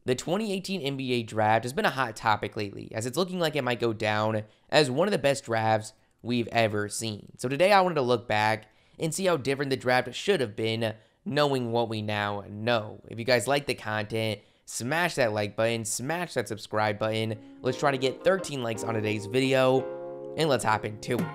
The 2018 NBA draft has been a hot topic lately, as it's looking like it might go down as one of the best drafts we've ever seen. So today I wanted to look back and see how different the draft should have been, knowing what we now know. If you guys like the content, smash that like button, smash that subscribe button. Let's try to get 13 likes on today's video, and let's hop into it.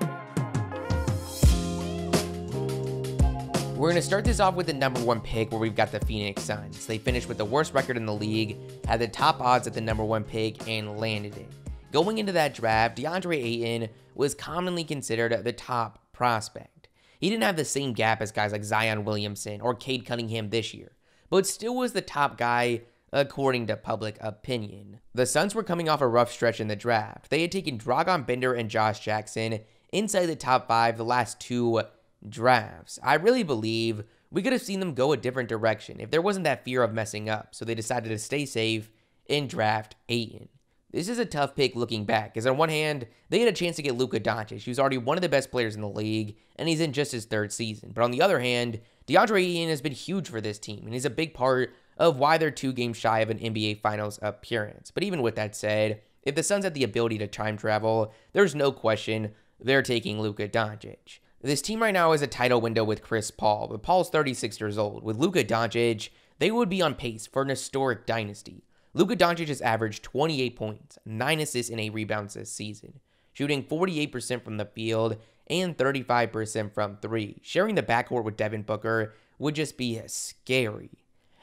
We're going to start this off with the number 1 pick, where we've got the Phoenix Suns. They finished with the worst record in the league, had the top odds at the number 1 pick, and landed it. Going into that draft, Deandre Ayton was commonly considered the top prospect. He didn't have the same gap as guys like Zion Williamson or Cade Cunningham this year, but still was the top guy according to public opinion. The Suns were coming off a rough stretch in the draft. They had taken Dragan Bender and Josh Jackson inside the top 5 the last 2 drafts. I really believe we could have seen them go a different direction if there wasn't that fear of messing up, so they decided to stay safe and draft Ayton. This is a tough pick looking back, as on one hand, they had a chance to get Luka Doncic, who's already one of the best players in the league, and he's in just his 3rd season. But on the other hand, Deandre Ayton has been huge for this team, and he's a big part of why they're 2 games shy of an NBA Finals appearance. But even with that said, if the Suns had the ability to time travel, there's no question they're taking Luka Doncic. This team right now has a title window with Chris Paul, but Paul's 36 years old. With Luka Doncic, they would be on pace for an historic dynasty. Luka Doncic has averaged 28 points, 9 assists, and 8 rebounds this season, shooting 48% from the field and 35% from 3. Sharing the backcourt with Devin Booker would just be scary.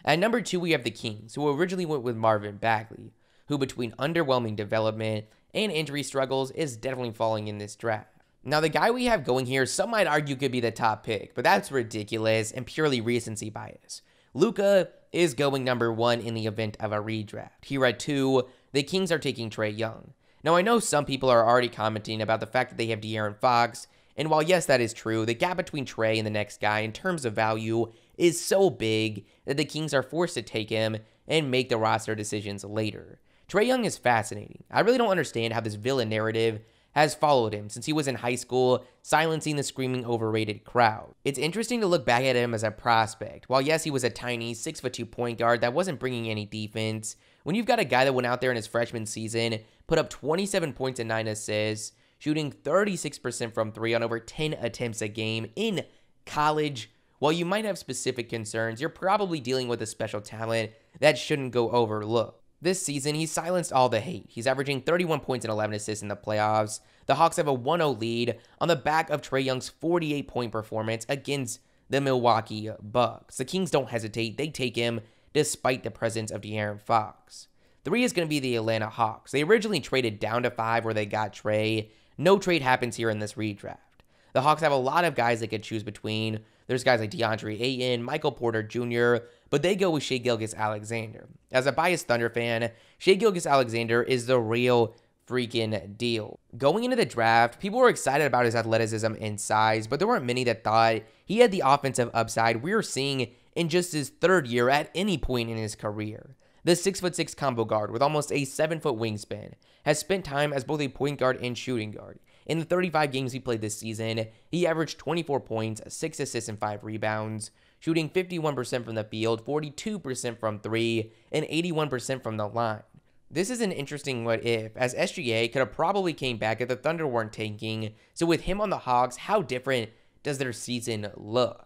At number 2, we have the Kings, who originally went with Marvin Bagley, who between underwhelming development and injury struggles is definitely falling in this draft. Now, the guy we have going here, some might argue could be the top pick, but that's ridiculous and purely recency bias. Luka is going number 1 in the event of a redraft. Here at 2, the Kings are taking Trae Young. Now, I know some people are already commenting about the fact that they have De'Aaron Fox, and while yes, that is true, the gap between Trae and the next guy in terms of value is so big that the Kings are forced to take him and make the roster decisions later. Trae Young is fascinating. I really don't understand how this villain narrative has followed him since he was in high school, silencing the screaming overrated crowd. It's interesting to look back at him as a prospect. While yes, he was a tiny 6'2" point guard that wasn't bringing any defense, when you've got a guy that went out there in his freshman season, put up 27 points and 9 assists, shooting 36% from 3 on over 10 attempts a game in college, while you might have specific concerns, you're probably dealing with a special talent that shouldn't go overlooked. This season, he's silenced all the hate. He's averaging 31 points and 11 assists in the playoffs. The Hawks have a 1-0 lead on the back of Trae Young's 48-point performance against the Milwaukee Bucks. The Kings don't hesitate. They take him despite the presence of De'Aaron Fox. 3 is going to be the Atlanta Hawks. They originally traded down to 5 where they got Trae. No trade happens here in this redraft. The Hawks have a lot of guys they could choose between. There's guys like Deandre Ayton, Michael Porter Jr., but they go with Shai Gilgeous-Alexander. As a biased Thunder fan, Shai Gilgeous-Alexander is the real freaking deal. Going into the draft, people were excited about his athleticism and size, but there weren't many that thought he had the offensive upside we were seeing in just his 3rd year at any point in his career. The 6'6" combo guard with almost a 7-foot wingspan has spent time as both a point guard and shooting guard. In the 35 games he played this season, he averaged 24 points, 6 assists, and 5 rebounds, shooting 51% from the field, 42% from 3, and 81% from the line. This is an interesting what if, as SGA could have probably came back if the Thunder weren't tanking, so with him on the Hawks, how different does their season look?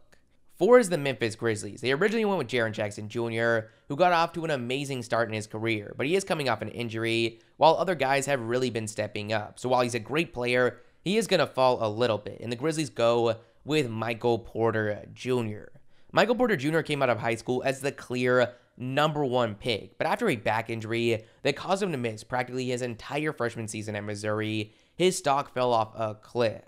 4 is the Memphis Grizzlies. They originally went with Jaren Jackson Jr., who got off to an amazing start in his career, but he is coming off an injury, while other guys have really been stepping up. So while he's a great player, he is going to fall a little bit, and the Grizzlies go with Michael Porter Jr. Michael Porter Jr. came out of high school as the clear number 1 pick, but after a back injury that caused him to miss practically his entire freshman season at Missouri, his stock fell off a cliff.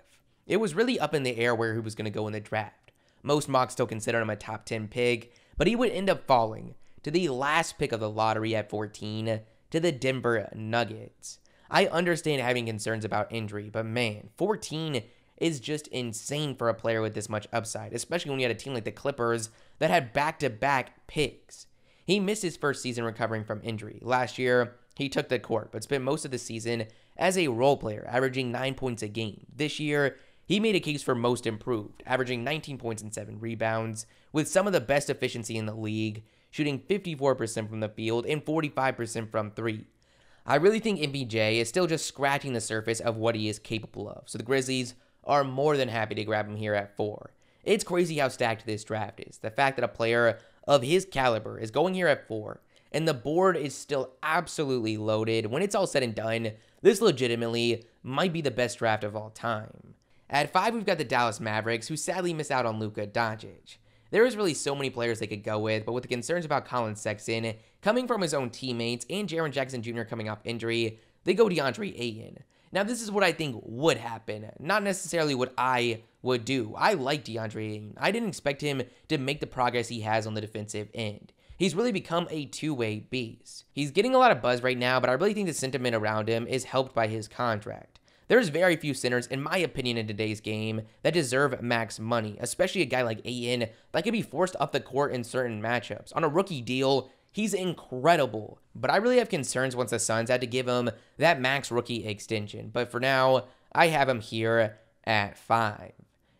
It was really up in the air where he was going to go in the draft. Most mocks still consider him a top 10 pick, but he would end up falling to the last pick of the lottery at 14 to the Denver Nuggets. I understand having concerns about injury, but man, 14 is just insane for a player with this much upside, especially when you had a team like the Clippers that had back-to-back picks. He missed his first season recovering from injury. Last year, he took the court, but spent most of the season as a role player, averaging 9 points a game. This year, he made a case for most improved, averaging 19 points and 7 rebounds, with some of the best efficiency in the league, shooting 54% from the field and 45% from 3. I really think MPJ is still just scratching the surface of what he is capable of, so the Grizzlies are more than happy to grab him here at 4. It's crazy how stacked this draft is. The fact that a player of his caliber is going here at 4, and the board is still absolutely loaded. When it's all said and done, this legitimately might be the best draft of all time. At 5, we've got the Dallas Mavericks, who sadly miss out on Luka Doncic. There is really so many players they could go with, but with the concerns about Collin Sexton coming from his own teammates and Jaren Jackson Jr. coming off injury, they go DeAndre Ayton. Now, this is what I think would happen, not necessarily what I would do. I like DeAndre Ayton. I didn't expect him to make the progress he has on the defensive end. He's really become a two-way beast. He's getting a lot of buzz right now, but I really think the sentiment around him is helped by his contract. There's very few centers, in my opinion, in today's game that deserve max money, especially a guy like Ayton that could be forced off the court in certain matchups. On a rookie deal, he's incredible, but I really have concerns once the Suns had to give him that max rookie extension. But for now, I have him here at 5.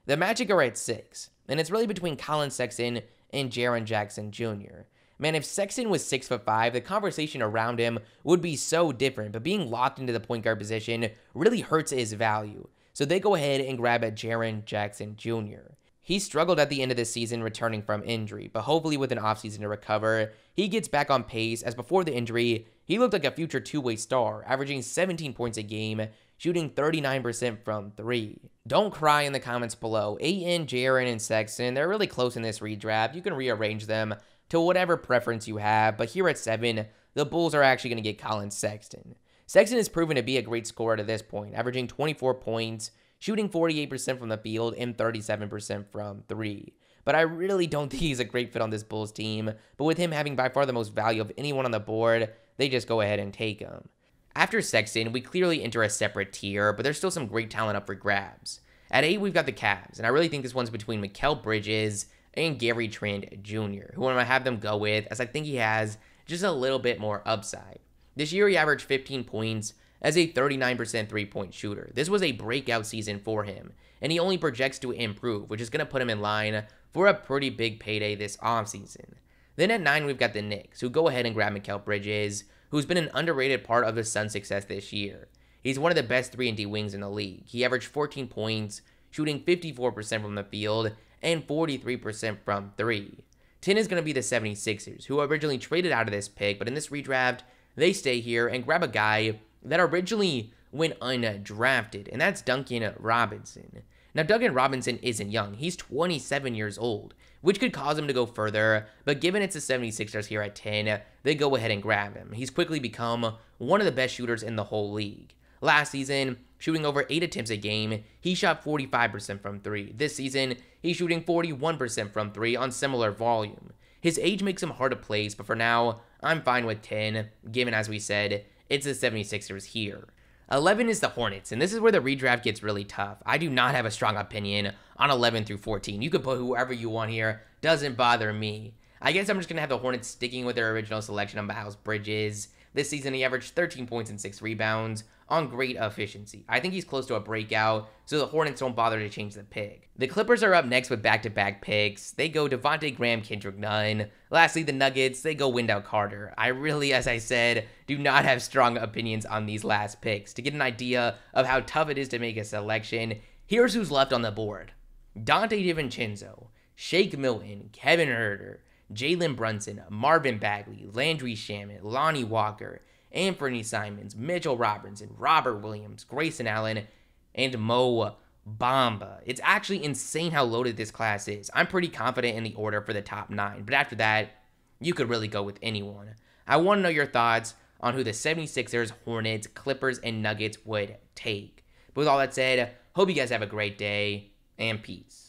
The Magic are at 6, and it's really between Collin Sexton and Jaren Jackson Jr. Man, if Sexton was 6'5", the conversation around him would be so different, but being locked into the point guard position really hurts his value. So they go ahead and grab at Jaren Jackson Jr. He struggled at the end of the season returning from injury, but hopefully with an offseason to recover, he gets back on pace, as before the injury, he looked like a future two-way star, averaging 17 points a game, shooting 39% from 3. Don't cry in the comments below. Ayton, Jaren, and Sexton, they're really close in this redraft. You can rearrange them to whatever preference you have, but here at 7, the Bulls are actually going to get Collin Sexton. Sexton has proven to be a great scorer to this point, averaging 24 points, shooting 48% from the field and 37% from 3. But I really don't think he's a great fit on this Bulls team, but with him having by far the most value of anyone on the board, they just go ahead and take him. After Sexton, we clearly enter a separate tier, but there's still some great talent up for grabs. At 8, we've got the Cavs, and I really think this one's between Mikal Bridges and Gary Trent Jr., who I'm going to have them go with, as I think he has just a little bit more upside. This year, he averaged 15 points as a 39% three-point shooter. This was a breakout season for him, and he only projects to improve, which is going to put him in line for a pretty big payday this offseason. Then at 9, we've got the Knicks, who go ahead and grab Mikal Bridges, who's been an underrated part of the Suns' success this year. He's one of the best 3-and-D wings in the league. He averaged 14 points, shooting 54% from the field, and 43% from 3. 10 is going to be the 76ers, who originally traded out of this pick, but in this redraft, they stay here and grab a guy that originally went undrafted, and that's Duncan Robinson. Now, Duncan Robinson isn't young. He's 27 years old, which could cause him to go further, but given it's the 76ers here at 10, they go ahead and grab him. He's quickly become one of the best shooters in the whole league. Last season, shooting over 8 attempts a game, he shot 45% from 3. This season, he's shooting 41% from 3 on similar volume. His age makes him hard to place, but for now, I'm fine with 10, given, as we said, it's the 76ers here. 11 is the Hornets, and this is where the redraft gets really tough. I do not have a strong opinion on 11 through 14. You can put whoever you want here, doesn't bother me. I guess I'm just going to have the Hornets sticking with their original selection of Miles Bridges. This season, he averaged 13 points and 6 rebounds on great efficiency. I think he's close to a breakout, so the Hornets don't bother to change the pick. The Clippers are up next with back-to-back picks. They go Devontae Graham, Kendrick Nunn. Lastly, the Nuggets, they go Wendell Carter. I really, as I said, do not have strong opinions on these last picks. To get an idea of how tough it is to make a selection, here's who's left on the board. Dante DiVincenzo, Shake Milton, Kevin Huerter, Jalen Brunson, Marvin Bagley, Landry Shamet, Lonnie Walker, Anthony Simons, Mitchell Robinson, Robert Williams, Grayson Allen, and Mo Bamba. It's actually insane how loaded this class is. I'm pretty confident in the order for the top 9, but after that, you could really go with anyone. I want to know your thoughts on who the 76ers, Hornets, Clippers, and Nuggets would take. But with all that said, hope you guys have a great day, and peace.